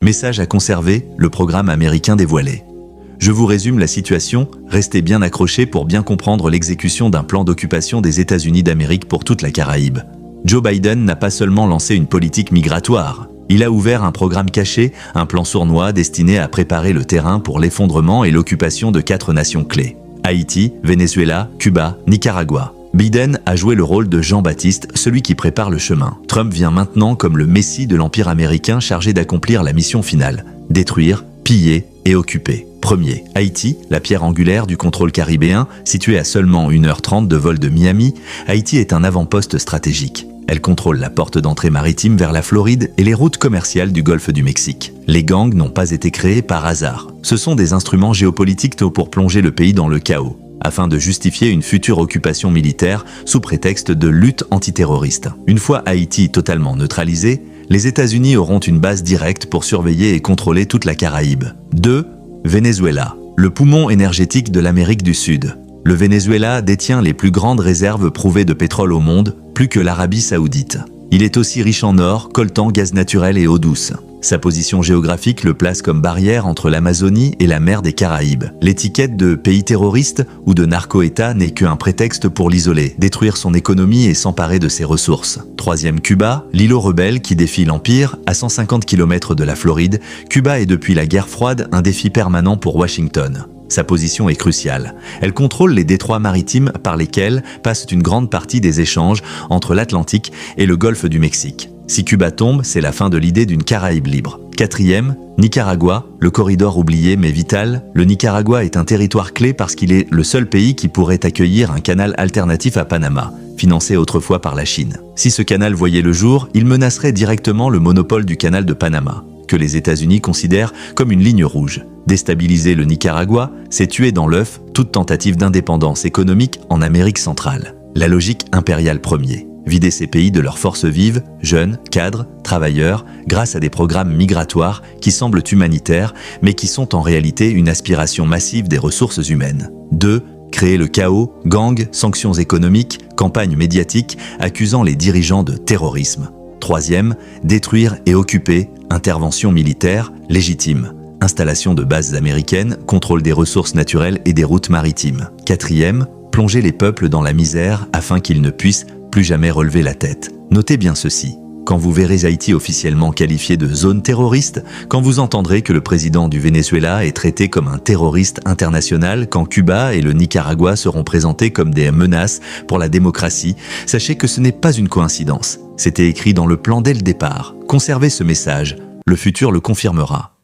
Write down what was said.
Message à conserver, le programme américain dévoilé. Je vous résume la situation, restez bien accrochés pour bien comprendre l'exécution d'un plan d'occupation des États-Unis d'Amérique pour toute la Caraïbe. Joe Biden n'a pas seulement lancé une politique migratoire, il a ouvert un programme caché, un plan sournois destiné à préparer le terrain pour l'effondrement et l'occupation de 4 nations clés. Haïti, Venezuela, Cuba, Nicaragua. Biden a joué le rôle de Jean-Baptiste, celui qui prépare le chemin. Trump vient maintenant comme le messie de l'Empire américain chargé d'accomplir la mission finale, détruire, piller et occuper. Premier, Haïti, la pierre angulaire du contrôle caribéen, située à seulement 1h30 de vol de Miami, Haïti est un avant-poste stratégique. Elle contrôle la porte d'entrée maritime vers la Floride et les routes commerciales du golfe du Mexique. Les gangs n'ont pas été créés par hasard. Ce sont des instruments géopolitiques pour plonger le pays dans le chaos, afin de justifier une future occupation militaire sous prétexte de lutte antiterroriste. Une fois Haïti totalement neutralisé, les États-Unis auront une base directe pour surveiller et contrôler toute la Caraïbe. 2. Venezuela, le poumon énergétique de l'Amérique du Sud. Le Venezuela détient les plus grandes réserves prouvées de pétrole au monde, plus que l'Arabie Saoudite. Il est aussi riche en or, coltan, gaz naturel et eau douce. Sa position géographique le place comme barrière entre l'Amazonie et la mer des Caraïbes. L'étiquette de pays terroriste ou de narco-État n'est qu'un prétexte pour l'isoler, détruire son économie et s'emparer de ses ressources. Troisième, Cuba, l'îlot rebelle qui défie l'Empire. À 150 km de la Floride, Cuba est depuis la guerre froide un défi permanent pour Washington. Sa position est cruciale. Elle contrôle les détroits maritimes par lesquels passe une grande partie des échanges entre l'Atlantique et le golfe du Mexique. Si Cuba tombe, c'est la fin de l'idée d'une Caraïbe libre. Quatrième, Nicaragua, le corridor oublié mais vital. Le Nicaragua est un territoire clé parce qu'il est le seul pays qui pourrait accueillir un canal alternatif à Panama, financé autrefois par la Chine. Si ce canal voyait le jour, il menacerait directement le monopole du canal de Panama, que les États-Unis considèrent comme une ligne rouge. Déstabiliser le Nicaragua, c'est tuer dans l'œuf toute tentative d'indépendance économique en Amérique centrale. La logique impériale premier. Vider ces pays de leurs forces vives, jeunes, cadres, travailleurs, grâce à des programmes migratoires qui semblent humanitaires, mais qui sont en réalité une aspiration massive des ressources humaines. 2. Créer le chaos, gangs, sanctions économiques, campagnes médiatiques accusant les dirigeants de terrorisme. Troisième, détruire et occuper, intervention militaire légitime. Installation de bases américaines, contrôle des ressources naturelles et des routes maritimes. Quatrième, plonger les peuples dans la misère afin qu'ils ne puissent plus jamais relever la tête. Notez bien ceci. Quand vous verrez Haïti officiellement qualifié de zone terroriste, quand vous entendrez que le président du Venezuela est traité comme un terroriste international, quand Cuba et le Nicaragua seront présentés comme des menaces pour la démocratie, sachez que ce n'est pas une coïncidence. C'était écrit dans le plan dès le départ. Conservez ce message, le futur le confirmera.